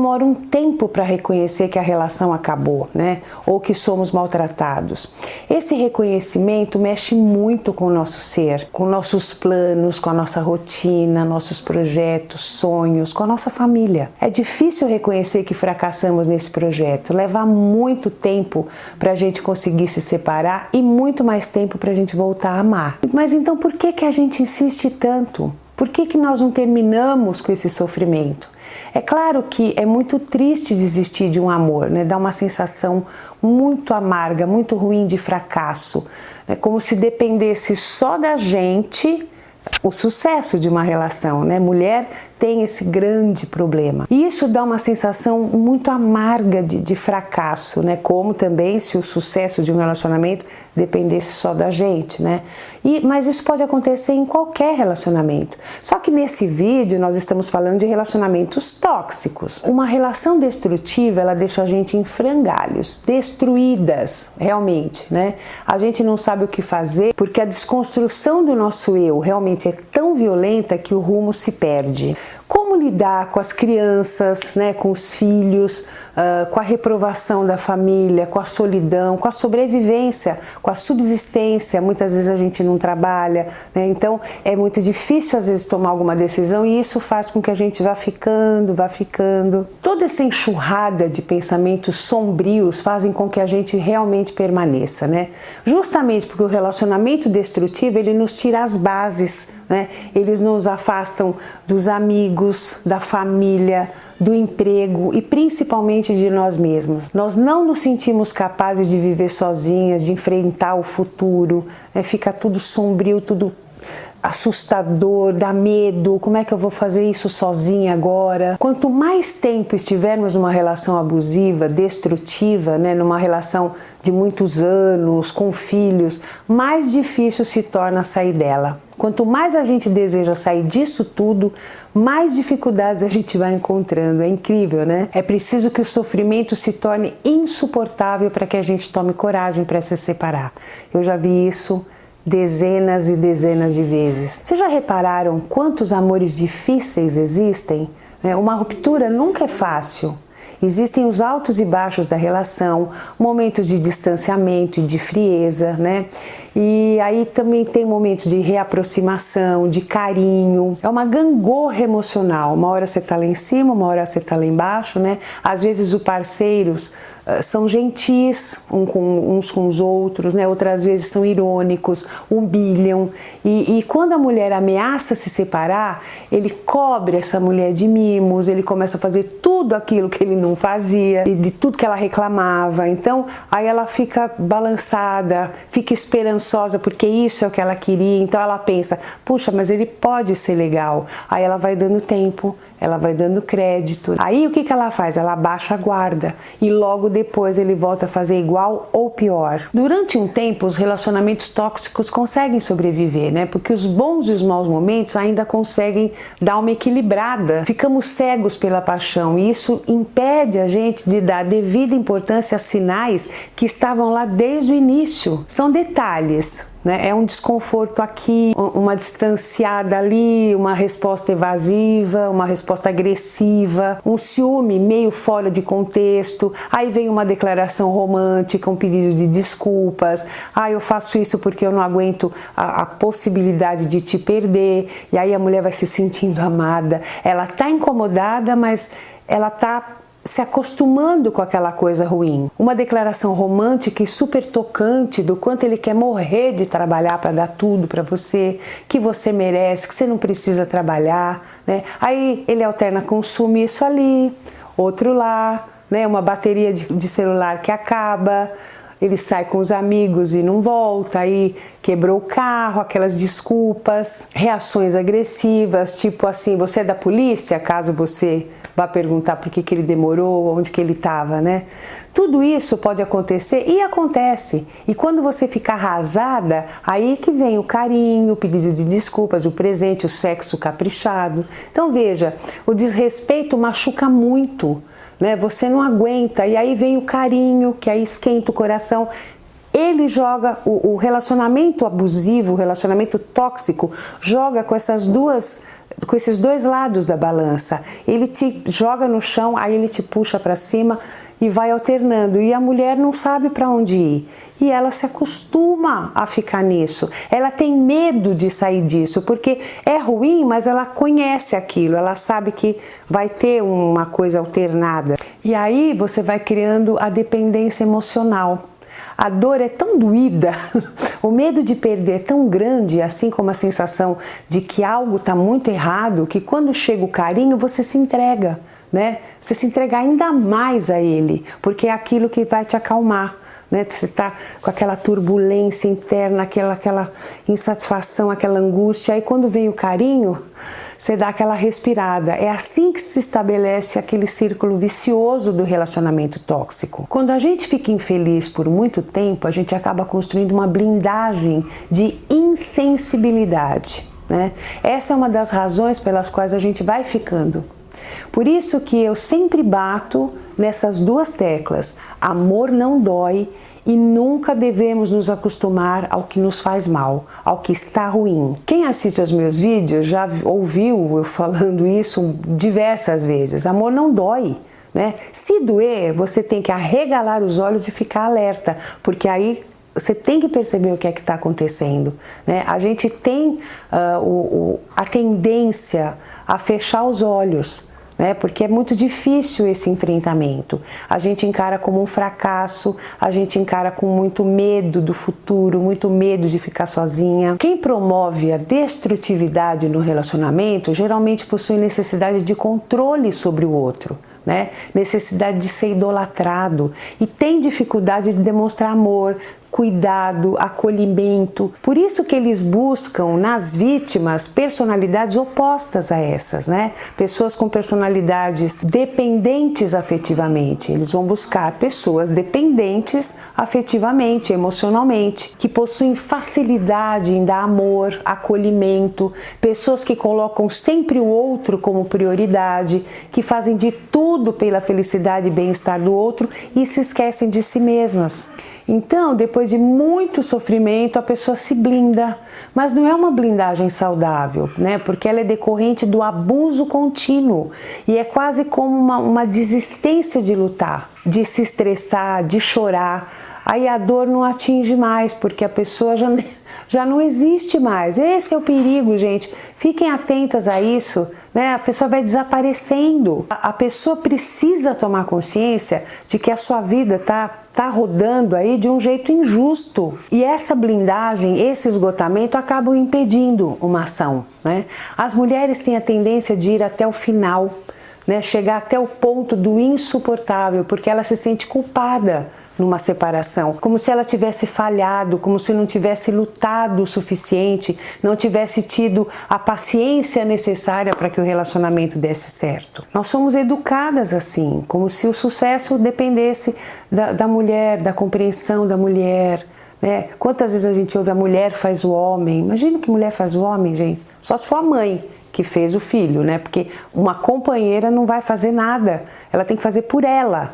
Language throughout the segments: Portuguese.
demora um tempo para reconhecer que a relação acabou, né? Ou que somos maltratados. Esse reconhecimento mexe muito com o nosso ser, com nossos planos, com a nossa rotina, nossos projetos, sonhos, com a nossa família. É difícil reconhecer que fracassamos nesse projeto, leva muito tempo para a gente conseguir se separar e muito mais tempo para a gente voltar a amar. Mas então por que a gente insiste tanto? Por que nós não terminamos com esse sofrimento? É claro que é muito triste desistir de um amor, né? Dá uma sensação muito amarga, muito ruim de fracasso. É como se dependesse só da gente o sucesso de uma relação, né? Mulher tem esse grande problema. E isso dá uma sensação muito amarga de fracasso, né? Como também se o sucesso de um relacionamento dependesse só da gente, né? Mas isso pode acontecer em qualquer relacionamento. Só que nesse vídeo nós estamos falando de relacionamentos tóxicos. Uma relação destrutiva, ela deixa a gente em frangalhos, destruídas, realmente, né? A gente não sabe o que fazer porque a desconstrução do nosso eu realmente é tão violenta que o rumo se perde. Como lidar com as crianças, né, com os filhos, com a reprovação da família, com a solidão, com a sobrevivência, com a subsistência? Muitas vezes a gente não trabalha, né? Então é muito difícil às vezes tomar alguma decisão e isso faz com que a gente vá ficando. Toda essa enxurrada de pensamentos sombrios fazem com que a gente realmente permaneça, né? Justamente porque o relacionamento destrutivo, ele nos tira as bases, né? Eles nos afastam dos amigos, da família, do emprego e principalmente de nós mesmos. Nós não nos sentimos capazes de viver sozinhas, de enfrentar o futuro, né? Fica tudo sombrio, tudo assustador, dá medo. Como é que eu vou fazer isso sozinha agora? Quanto mais tempo estivermos numa relação abusiva, destrutiva, né, numa relação de muitos anos, com filhos, mais difícil se torna sair dela. Quanto mais a gente deseja sair disso tudo, mais dificuldades a gente vai encontrando. É incrível, né? É preciso que o sofrimento se torne insuportável para que a gente tome coragem para se separar. Eu já vi isso dezenas e dezenas de vezes. Vocês já repararam quantos amores difíceis existem? Uma ruptura nunca é fácil. Existem os altos e baixos da relação, momentos de distanciamento e de frieza, né? E aí também tem momentos de reaproximação, de carinho. É uma gangorra emocional. Uma hora você tá lá em cima, uma hora você tá lá embaixo, né? Às vezes os parceiros são gentis uns com os outros, né? Outras vezes são irônicos, humilham. E quando a mulher ameaça se separar, ele cobre essa mulher de mimos, ele começa a fazer tudo aquilo que ele não fazia e de tudo que ela reclamava. Então, aí ela fica balançada, fica esperançosa porque isso é o que ela queria. Então ela pensa, puxa, mas ele pode ser legal. Aí ela vai dando tempo, ela vai dando crédito. Aí o que ela faz? Ela abaixa a guarda e logo depois ele volta a fazer igual ou pior. Durante um tempo os relacionamentos tóxicos conseguem sobreviver, né? Porque os bons e os maus momentos ainda conseguem dar uma equilibrada. Ficamos cegos pela paixão e isso impede a gente de dar devida importância a sinais que estavam lá desde o início. São detalhes, né? É um desconforto aqui, uma distanciada ali, uma resposta evasiva, uma resposta agressiva, um ciúme meio fora de contexto, aí vem uma declaração romântica, um pedido de desculpas, eu faço isso porque eu não aguento a possibilidade de te perder, e aí a mulher vai se sentindo amada, ela tá incomodada, mas ela tá se acostumando com aquela coisa ruim. Uma declaração romântica e super tocante do quanto ele quer morrer de trabalhar para dar tudo para você, que você merece, que você não precisa trabalhar, né? Aí ele alterna com um sumiço ali, outro lá, né? Uma bateria de celular que acaba, ele sai com os amigos e não volta, aí quebrou o carro, aquelas desculpas, reações agressivas, tipo assim, você é da polícia, caso você vá perguntar por que ele demorou, onde que ele estava, né? Tudo isso pode acontecer e acontece. E quando você fica arrasada, aí que vem o carinho, o pedido de desculpas, o presente, o sexo caprichado. Então veja, o desrespeito machuca muito, né? Você não aguenta, e aí vem o carinho, que aí esquenta o coração. Ele joga, o relacionamento abusivo, o relacionamento tóxico, joga com essas duas com esses dois lados da balança. Ele te joga no chão, aí ele te puxa para cima e vai alternando. E a mulher não sabe para onde ir. E ela se acostuma a ficar nisso. Ela tem medo de sair disso, porque é ruim, mas ela conhece aquilo. Ela sabe que vai ter uma coisa alternada. E aí você vai criando a dependência emocional. A dor é tão doída, o medo de perder é tão grande, assim como a sensação de que algo está muito errado, que quando chega o carinho você se entrega, né? Você se entrega ainda mais a ele, porque é aquilo que vai te acalmar, né? Você está com aquela turbulência interna, aquela insatisfação, aquela angústia, aí quando vem o carinho, você dá aquela respirada. É assim que se estabelece aquele círculo vicioso do relacionamento tóxico. Quando a gente fica infeliz por muito tempo, a gente acaba construindo uma blindagem de insensibilidade, né? Essa é uma das razões pelas quais a gente vai ficando. Por isso que eu sempre bato nessas duas teclas: amor não dói. E nunca devemos nos acostumar ao que nos faz mal, ao que está ruim. Quem assiste aos meus vídeos já ouviu eu falando isso diversas vezes. Amor não dói, né? Se doer, você tem que arregalar os olhos e ficar alerta, porque aí você tem que perceber o que é que está acontecendo, né? A gente tem a tendência a fechar os olhos, né? Porque é muito difícil esse enfrentamento. A gente encara como um fracasso, a gente encara com muito medo do futuro, muito medo de ficar sozinha. Quem promove a destrutividade no relacionamento geralmente possui necessidade de controle sobre o outro, né? Necessidade de ser idolatrado e tem dificuldade de demonstrar amor, cuidado, acolhimento. Por isso que eles buscam nas vítimas personalidades opostas a essas, né? Pessoas com personalidades dependentes afetivamente. Eles vão buscar pessoas dependentes afetivamente, emocionalmente, que possuem facilidade em dar amor, acolhimento, pessoas que colocam sempre o outro como prioridade, que fazem de tudo pela felicidade e bem-estar do outro e se esquecem de si mesmas. Então, depois de muito sofrimento, a pessoa se blinda, mas não é uma blindagem saudável, né? Porque ela é decorrente do abuso contínuo e é quase como uma desistência de lutar, de se estressar, de chorar. Aí a dor não atinge mais, porque a pessoa já não existe mais. Esse é o perigo, gente. Fiquem atentas a isso, né? A pessoa vai desaparecendo. A pessoa precisa tomar consciência de que a sua vida tá rodando aí de um jeito injusto. E essa blindagem, esse esgotamento acabam impedindo uma ação, né? As mulheres têm a tendência de ir até o final, né? Chegar até o ponto do insuportável, porque ela se sente culpada numa separação, como se ela tivesse falhado, como se não tivesse lutado o suficiente, não tivesse tido a paciência necessária para que o relacionamento desse certo. Nós somos educadas assim, como se o sucesso dependesse da mulher, da compreensão da mulher, né? Quantas vezes a gente ouve a mulher faz o homem? Imagina que mulher faz o homem, gente. Só se for a mãe que fez o filho, né? Porque uma companheira não vai fazer nada, ela tem que fazer por ela.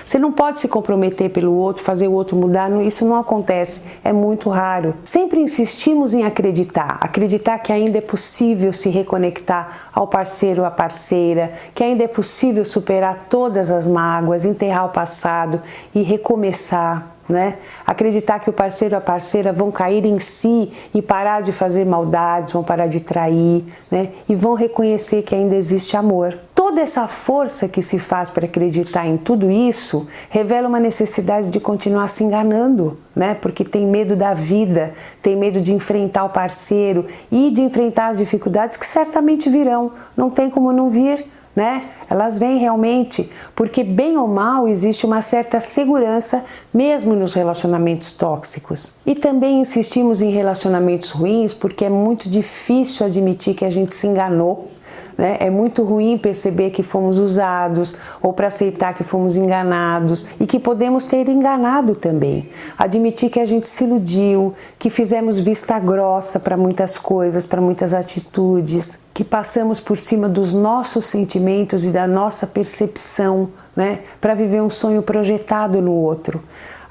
Você não pode se comprometer pelo outro, fazer o outro mudar, isso não acontece, é muito raro. Sempre insistimos em acreditar que ainda é possível se reconectar ao parceiro ou à parceira, que ainda é possível superar todas as mágoas, enterrar o passado e recomeçar, né? Acreditar que o parceiro ou a parceira vão cair em si e parar de fazer maldades, vão parar de trair, né? E vão reconhecer que ainda existe amor. Toda essa força que se faz para acreditar em tudo isso revela uma necessidade de continuar se enganando, né? Porque tem medo da vida, tem medo de enfrentar o parceiro e de enfrentar as dificuldades que certamente virão, não tem como não vir, né? Elas vêm realmente, porque bem ou mal existe uma certa segurança mesmo nos relacionamentos tóxicos. E também insistimos em relacionamentos ruins porque é muito difícil admitir que a gente se enganou, né? É muito ruim perceber que fomos usados ou para aceitar que fomos enganados e que podemos ter enganado também. Admitir que a gente se iludiu, que fizemos vista grossa para muitas coisas, para muitas atitudes, que passamos por cima dos nossos sentimentos e da nossa percepção, né? Para viver um sonho projetado no outro.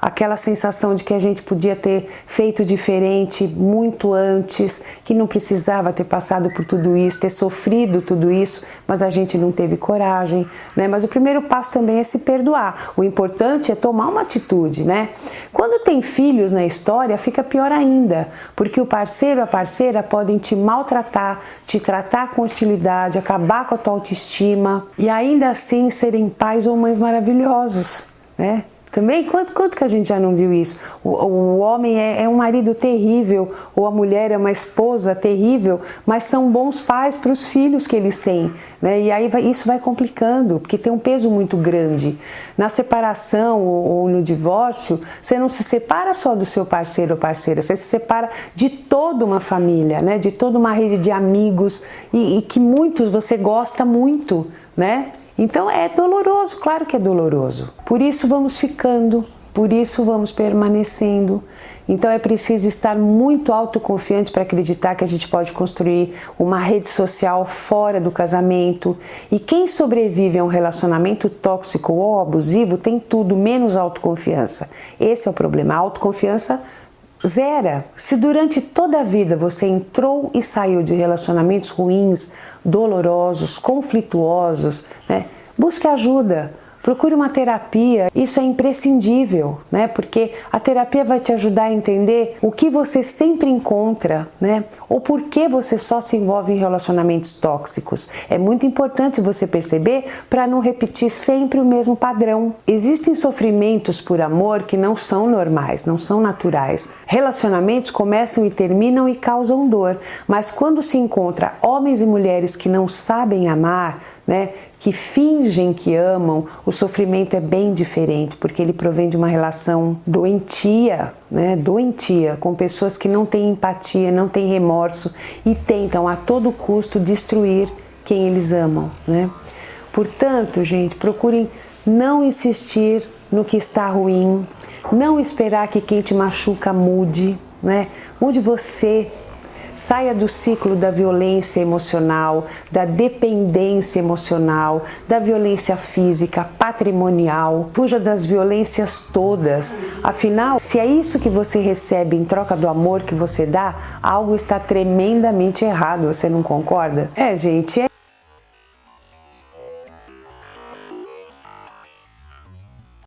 aquela sensação de que a gente podia ter feito diferente muito antes, que não precisava ter passado por tudo isso, ter sofrido tudo isso, mas a gente não teve coragem, né? Mas o primeiro passo também é se perdoar. O importante é tomar uma atitude, né? Quando tem filhos na história, fica pior ainda, porque o parceiro, a parceira podem te maltratar, te tratar com hostilidade, acabar com a tua autoestima e ainda assim serem pais ou mães maravilhosos, né? Também, quanto que a gente já não viu isso? O homem é um marido terrível, ou a mulher é uma esposa terrível, mas são bons pais para os filhos que eles têm, né? E aí isso vai complicando, porque tem um peso muito grande. Na separação ou no divórcio, você não se separa só do seu parceiro ou parceira, você se separa de toda uma família, né? De toda uma rede de amigos, e que muitos você gosta muito, né? Então é doloroso, claro que é doloroso. Por isso vamos ficando, por isso vamos permanecendo. Então é preciso estar muito autoconfiante para acreditar que a gente pode construir uma rede social fora do casamento. E quem sobrevive a um relacionamento tóxico ou abusivo tem tudo menos autoconfiança. Esse é o problema. A autoconfiança zera. Se durante toda a vida você entrou e saiu de relacionamentos ruins, dolorosos, conflituosos, né? Busque ajuda, procure uma terapia, isso é imprescindível, né? Porque a terapia vai te ajudar a entender o que você sempre encontra, né? Ou por que você só se envolve em relacionamentos tóxicos. É muito importante você perceber para não repetir sempre o mesmo padrão. Existem sofrimentos por amor que não são normais, não são naturais. Relacionamentos começam e terminam e causam dor, mas quando se encontra homens e mulheres que não sabem amar, né, que fingem que amam, o sofrimento é bem diferente, porque ele provém de uma relação doentia, né, doentia, com pessoas que não têm empatia, não têm remorso e tentam a todo custo destruir quem eles amam, né? Portanto, gente, procurem não insistir no que está ruim, não esperar que quem te machuca mude, né? Mude você. Saia do ciclo da violência emocional, da dependência emocional, da violência física, patrimonial. Fuja das violências todas. Afinal, se é isso que você recebe em troca do amor que você dá, algo está tremendamente errado. Você não concorda? Gente,